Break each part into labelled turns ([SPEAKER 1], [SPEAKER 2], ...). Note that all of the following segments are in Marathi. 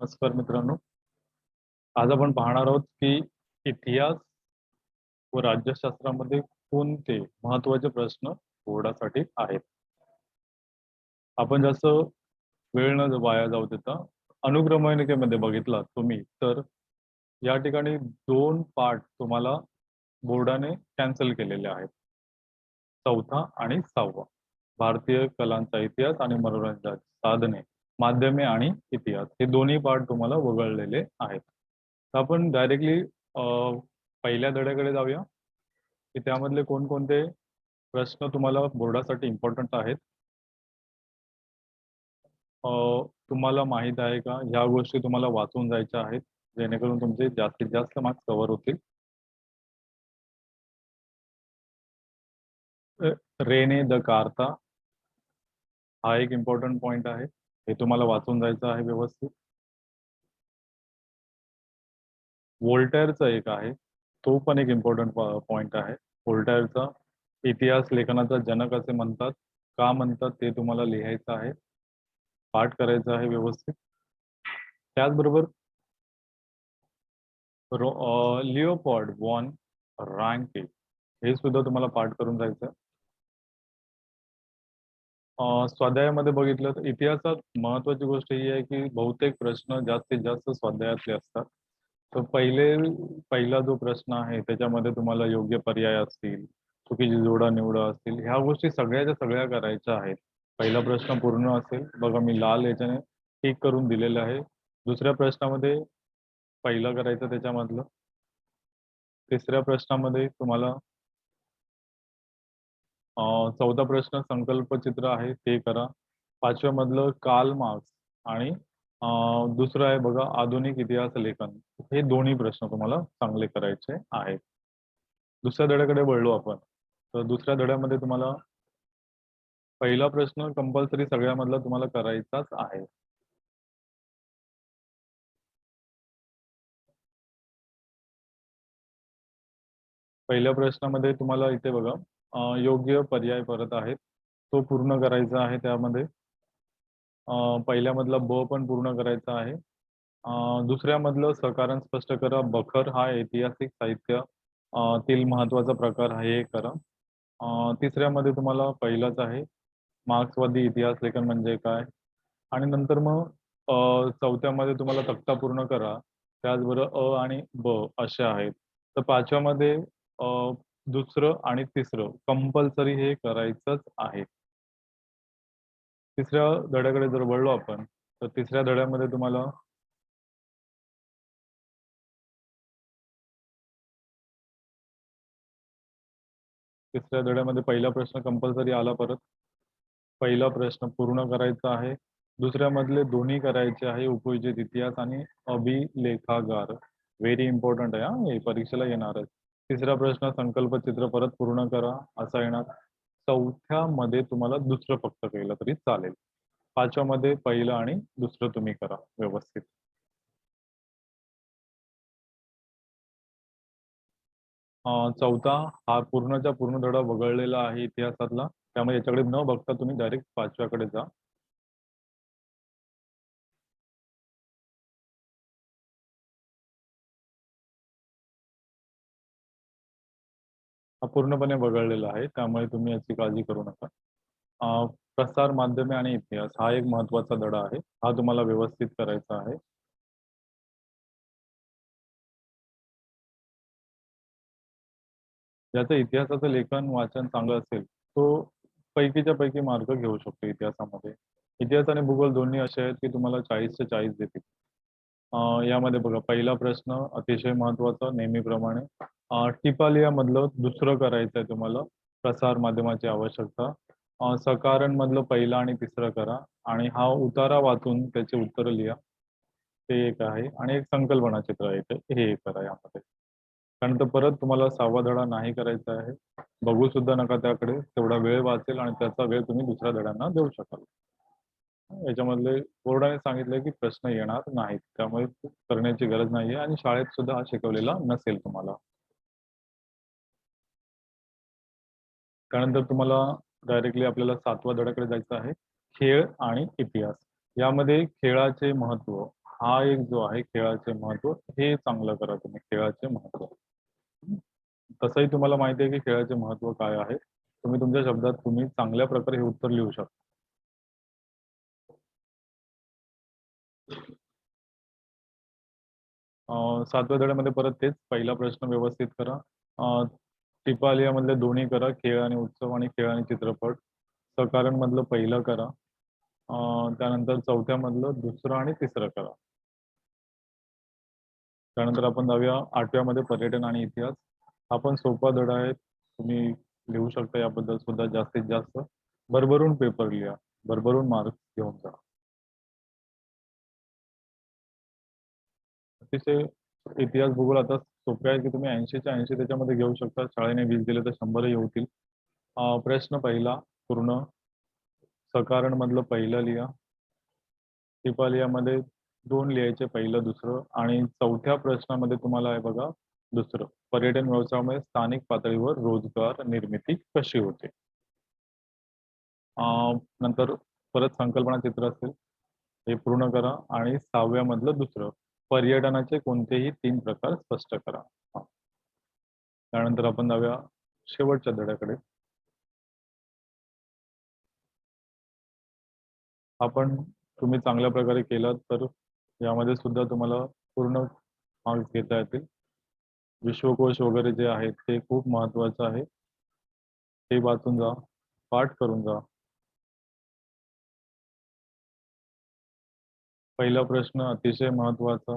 [SPEAKER 1] नमस्कार मित्रांनो. आज आपण पाहणार आहोत की इतिहास व राज्यशास्त्रामध्ये कोणते महत्त्वाचे प्रश्न बोर्डासाठी आहेत. आपण जास्त वेळ न वाया जाऊ देता अनुक्रमणिकेमध्ये बघितला तुम्ही तर या ठिकाणी 2 पार्ट तुम्हाला बोर्डाने कॅन्सल केलेले आहेत. 4था आणि 6वा. भारतीय कलांचा इतिहास आणि मनोरंजनाची साधने, माध्यमे आणि इतिहास हे दोन्ही पार्ट तुम्हाला वगळलेले आहेत. तर आपण डायरेक्टली पहिल्या धड्याकडे जाऊया की त्यामधले कोणकोणते प्रश्न तुम्हाला बोर्डासाठी इम्पॉर्टंट आहेत. तुम्हाला माहित आहे का ह्या गोष्टी तुम्हाला वाचून जायच्या आहेत जेणेकरून तुमचे जास्तीत जास्त मार्क्स कव्हर होतील. रेने द कार्ता हा एक इम्पॉर्टंट पॉइंट आहे. हे तुम्हाला वाचून जायचं आहे व्यवस्थित. वोल्टेअरचा एक आहे, तो पण एक इम्पॉर्टंट पॉइंट आहे. वोल्टेअरचा इतिहास लेखनाचा जनक असे म्हणतात, का म्हणतात ते तुम्हाला लिहायचं आहे, पाठ करायचं आहे व्यवस्थित. त्याचबरोबर लिओपॉल्ड वॉन रँके हे सुद्धा तुम्हाला पाठ करून जायचं आहे. स्वाध्यायामध्ये बघितलं तर इतिहासात महत्वाची गोष्ट ही आहे की बहुतेक प्रश्न जास्तीत जास्त स्वाध्यायातले असतात. तर पहिला जो प्रश्न आहे त्याच्यामध्ये तुम्हाला योग्य पर्याय असतील, चुकीची जोडा निवडा असतील, ह्या गोष्टी सगळ्याच्या सगळ्या करायच्या आहेत. पहिला प्रश्न पूर्ण असेल बघा, मी लाल याच्याने टिक करून दिलेलं आहे. दुसऱ्या प्रश्नामध्ये पहिला करायचं त्याच्यामधलं. तिसऱ्या प्रश्नामध्ये तुम्हाला 14 प्रश्न संकल्पचित्र आहे ते करा. 5व्या मधलं कार्ल मार्क्स आणि दुसरं आहे बघा आधुनिक इतिहास लेखन. हे दोन्ही प्रश्न तुम्हाला चांगले करायचे आहेत. दुसऱ्या धड्याकडे वळलो आपण. तर दुसऱ्या धड्यामध्ये तुम्हाला पहिला प्रश्न कंपल्सरी सगळ्यामधला तुम्हाला करायचाच आहे. पहिल्या प्रश्नामध्ये तुम्हाला इथे बघा योग्य पर्याय परत आहेत, तो पूर्ण करायचा आहे. त्यामध्ये पहिल्यामधला ब पण पूर्ण करायचा आहे. दुसऱ्यामधलं सकारण स्पष्ट करा. बखर हा ऐतिहासिक साहित्य तील महत्वाचा प्रकार आहे, हे करा. तिसऱ्यामध्ये तुम्हाला पहिलाच आहे मार्क्सवादी इतिहास लेखन म्हणजे काय, आणि नंतर मग चौथ्यामध्ये तुम्हाला तक्ता पूर्ण करा. त्याचबरोबर आणि ब असे आहेत. तर 5व्यामध्ये दुसरं आणि तिसरं कंपल्सरी हे करायचंच आहे. तिसऱ्या धड्याकडे जर वळलो आपण तर तिसऱ्या धड्यामध्ये तुम्हाला तिसऱ्या धड्यामध्ये पहिला प्रश्न कंपल्सरी आला परत. पहिला प्रश्न पूर्ण करायचा आहे. दुसऱ्यामधले दोन्ही करायचे आहे, उपयोजित इतिहास आणि अभिलेखागार. व्हेरी इम्पॉर्टंट आहे हे परीक्षेला येणार आहे. तिसरा प्रश्न संकल्पचित्र परत पूर्ण करा असा येणार. चौथ्यामध्ये तुम्हाला दुसरं फक्त केलं तरी चालेल. 5व्यामध्ये पहिलं आणि दुसरं तुम्ही करा व्यवस्थित. चौथा हा पूर्णच्या पूर्ण धडा वगळलेला आहे इतिहासातला, त्यामुळे याच्याकडे न बघता तुम्ही डायरेक्ट 5व्याकडे जा. हा पूर्णपणे वगळलेला आहे, त्यामुळे तुम्ही याची काळजी करू नका. प्रसार माध्यमे आणि इतिहास हा एक महत्वाचा धडा आहे, हा तुम्हाला व्यवस्थित करायचा आहे. ज्याचं इतिहासाचं लेखन वाचन चांगलं असेल तो पैकीच्या पैकी मार्क घेऊ शकतो इतिहासामध्ये. इतिहास आणि भूगोल दोन्ही असे आहेत की तुम्हाला 40चे 40 देतील. यामध्ये बघा पहिला प्रश्न अतिशय महत्वाचा नेहमीप्रमाणे. टिपालिया मधलं दुसरं करायचं आहे तुम्हाला. प्रसार माध्यमाची आवश्यकता. सकारण मधलं पहिला आणि तिसरं करा आणि हा उतारा वाचून त्याचे उत्तर लिहा. ते एक आहे आणि एक संकल्पना चित्र आहे हे एक करा यामध्ये. त्यानंतर परत तुम्हाला 6वा धडा नाही करायचा आहे. बघू सुद्धा नका त्याकडे, तेवढा वेळ वाचेल आणि त्याचा वेळ तुम्ही दुसऱ्या धड्यांना देऊ शकाल. याच्यामधले बोर्डाने सांगितलंय की प्रश्न येणार नाहीत, त्यामुळे करण्याची गरज नाहीये आणि शाळेत सुद्धा हा शिकवलेला नसेल तुम्हाला. त्यानंतर तुम्हाला डायरेक्टली आपल्याला 7व्या धड्याकडे जायचं आहे, खेळ आणि इतिहास. यामध्ये खेळाचे महत्व हा एक जो आहे खेळाचे महत्व, हे चांगलं करा तुम्ही, खेळाचे महत्व. तसंही तुम्हाला माहिती आहे की खेळाचे महत्व काय आहे. तुम्ही तुमच्या शब्दात तुम्ही चांगल्या प्रकारे हे उत्तर लिहू शकता. 7व्या धड्यामध्ये परत तेच पहिला प्रश्न व्यवस्थित करा. टिपालिया मधले दोन्ही करा, खेळ आणि उत्सव आणि खेळ आणि चित्रपट. सकारण मधलं पहिलं करा. त्यानंतर 4थ्या मधलं दुसरं आणि तिसरं करा. त्यानंतर आपण जाऊया 8व्या मध्ये पर्यटन आणि इतिहास. हा पण सोपा धडा आहे, तुम्ही लिहू शकता याबद्दल सुद्धा जास्तीत जास्त. भरभरून पेपर लिहा, भरभरून मार्क्स घेऊन जा. अतिशय इतिहास भूगोल आता सोपे आहे की तुम्ही 80च्या 80 त्याच्यामध्ये घेऊ शकता. शाळेने 20 दिले तर 100ही होतील. प्रश्न पहिला पूर्ण. सकारण मधलं पहिलं लिहा. टिपालियामध्ये 2 लिहायचे, पहिलं दुसरं. आणि 4थ्या प्रश्नामध्ये तुम्हाला आहे बघा दुसरं, पर्यटन व्यवसायामध्ये स्थानिक पातळीवर रोजगार निर्मिती कशी होते. नंतर परत संकल्पना चित्र असेल, हे पूर्ण करा. आणि 6व्या मधलं दुसरं, पर्यटनाचे कोणतेही 3 प्रकार स्पष्ट करा. त्यानंतर आपण जाऊया शेवटच्या धड्याकडे. आपण तुम्ही चांगल्या प्रकारे केलात तर यामध्ये सुद्धा तुम्हाला पूर्ण मार्क्स घेता येतील. विश्वकोश वगैरे जे आहेत ते खूप महत्वाचं आहे, ते वाचून जा, पाठ करून जा. पहिला प्रश्न अतिशय महत्वाचा.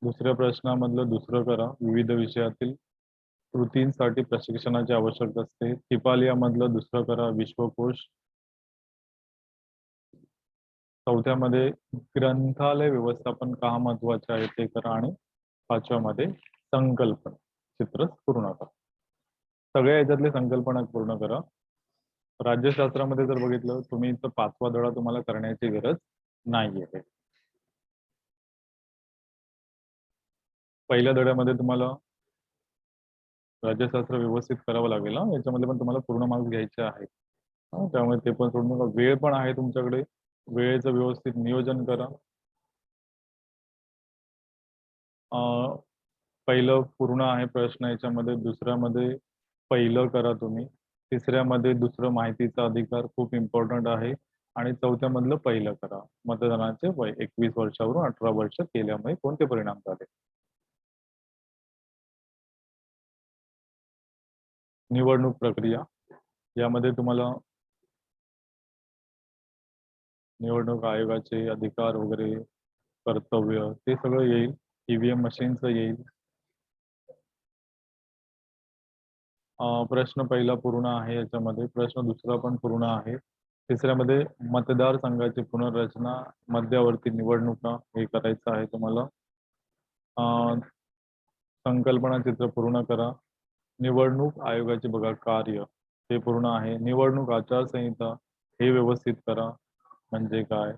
[SPEAKER 1] दुसऱ्या प्रश्नामधलं दुसरं करा. विविध विषयातील कृतींसाठी प्रशिक्षणाची आवश्यकता असते. मधलं दुसरं करा. विश्वकोश. 4थ्यामध्ये ग्रंथालय व्यवस्थापन का महत्वाचे आहे ते करा. आणि 5व्यामध्ये संकल्पना चित्र पूर्ण करा. सगळ्या याच्यातले संकल्पना पूर्ण करा. राज्यशास्त्रामध्ये जर बघितलं तुम्ही तर 5वा धडा तुम्हाला करण्याची गरज नाही आहे. पहिल्या धड्यामध्ये तुम्हाला राज्यशास्त्र व्यवस्थित करावं लागेल ना, याच्यामध्ये पण तुम्हाला पूर्ण मार्क्स घ्यायचे आहेत. त्यामुळे ते पण सोडून नका. वेळ पण आहे तुमच्याकडे, वेळेचं व्यवस्थित नियोजन करा. पहिलं पूर्ण आहे प्रश्न याच्यामध्ये. दुसऱ्यामध्ये पहिलं करा तुम्ही. तिसऱ्यामध्ये दुसरं माहितीचा अधिकार खूप इम्पॉर्टंट आहे. आणि 4थ्या मधलं पहिलं करा. मतदानाचे वय 21 वर्षावरून 18 वर्ष केल्यामुळे कोणते परिणाम झाले. निवडणूक प्रक्रिया, यामध्ये तुम्हाला निवडणूक आयोगाचे अधिकार वगैरे, कर्तव्य, ते सगळं येईल. ईव्हीएम मशीनचं येईल. प्रश्न पहिला पूर्ण आहे याच्यामध्ये. प्रश्न दुसरा पण पूर्ण आहे. तिसऱ्यामध्ये मतदारसंघाची पुनर्रचना, मध्यावर्ती निवडणुका, हे करायचं आहे तुम्हाला. संकल्पना चित्र पूर्ण करा. निवडणूक आयोगाचे बघा कार्य, ते पूर्ण आहे. निवडणूक आचारसंहिता, हे व्यवस्थित करा, म्हणजे काय.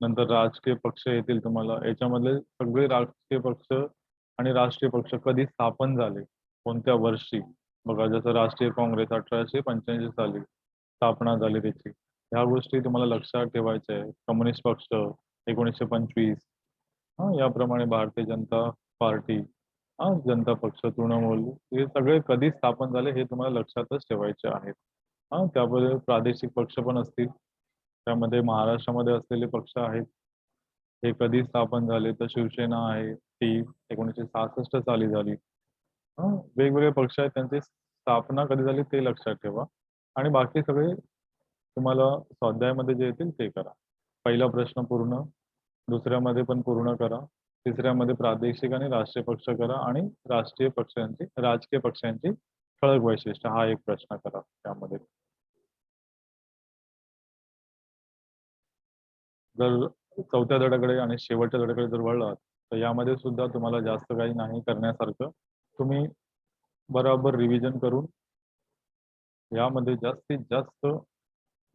[SPEAKER 1] नंतर राजकीय पक्ष येतील तुम्हाला. याच्यामधले सगळे राजकीय पक्ष आणि राष्ट्रीय पक्ष कधी स्थापन झाले, कोणत्या वर्षी. बघा जसं राष्ट्रीय काँग्रेस 1885 साली स्थापना झाली त्याची. ह्या गोष्टी तुम्हाला लक्षात ठेवायच्या आहे. कम्युनिस्ट पक्ष 1925. याप्रमाणे भारतीय जनता पार्टी, जनता पक्ष, तृणमूल, हे सगळे कधी स्थापन झाले हे तुम्हाला लक्षातच ठेवायचे आहेत. त्यामध्ये प्रादेशिक पक्ष पण असतील. त्यामध्ये महाराष्ट्रामध्ये असलेले पक्ष आहेत, हे कधी स्थापन झाले तर शिवसेना आहे, ती 1966 साली झाली. वेगवेगळे पक्ष आहेत, त्यांची स्थापना कधी झाली ते लक्षात ठेवा. आणि बाकी सगळे तुम्हाला स्वाध्यायामध्ये जे येतील ते करा. पहिला प्रश्न पूर्ण, दुसऱ्यामध्ये पण पूर्ण करा. तिसऱ्यामध्ये प्रादेशिक आणि राष्ट्रीय पक्ष करा. आणि राजकीय पक्षांची ठळक वैशिष्ट्य, हा एक प्रश्न करा त्यामध्ये. जर 4थ्या धड्याकडे आणि शेवटच्या धड्याकडे जर वळलात तर यामध्ये सुद्धा तुम्हाला जास्त काही नाही करण्यासारखं. तुम्ही बरोबर रिव्हिजन करून यामध्ये जास्तीत जास्त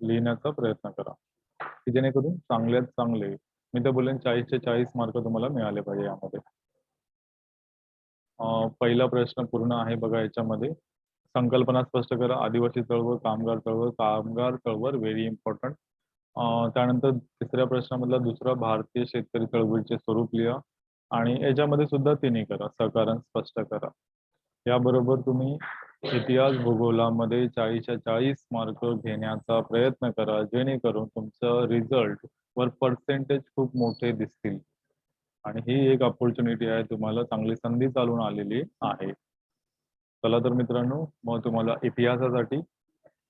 [SPEAKER 1] लिहिण्याचा प्रयत्न करा, की जेणेकरून चांगल्यात चांगले, मी तर बोलेन 40चे 40 मार्क तुम्हाला मिळाले पाहिजे यामध्ये. पहिला प्रश्न पूर्ण आहे बघा याच्यामध्ये. संकल्पना स्पष्ट करा. आदिवासी चळवळ, कामगार चळवळ. कामगार चळवळ व्हेरी इम्पॉर्टंट. त्यानंतर तिसऱ्या प्रश्नामधला दुसरा भारतीय शेतकरी चळवळीचे स्वरूप लिहा आणि याच्यामध्ये सुद्धा तिन्ही करा, सकारण स्पष्ट करा. याबरोबर तुम्ही इतिहास भूगोलामध्ये 40च्या 40 मार्क घेण्याचा प्रयत्न करा, जेणेकरून तुमचं रिझल्ट वर पर्सेंटेज खूप मोठे दिसतील. आणि ही एक अपॉर्च्युनिटी आहे, तुम्हाला चांगली संधी चालून आलेली आहे. चला तर मित्रांनो, मग तुम्हाला इतिहासासाठी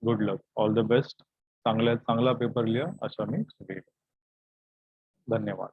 [SPEAKER 1] good luck, all the best. चांगला पेपर लिहा अशा मी धन्यवाद.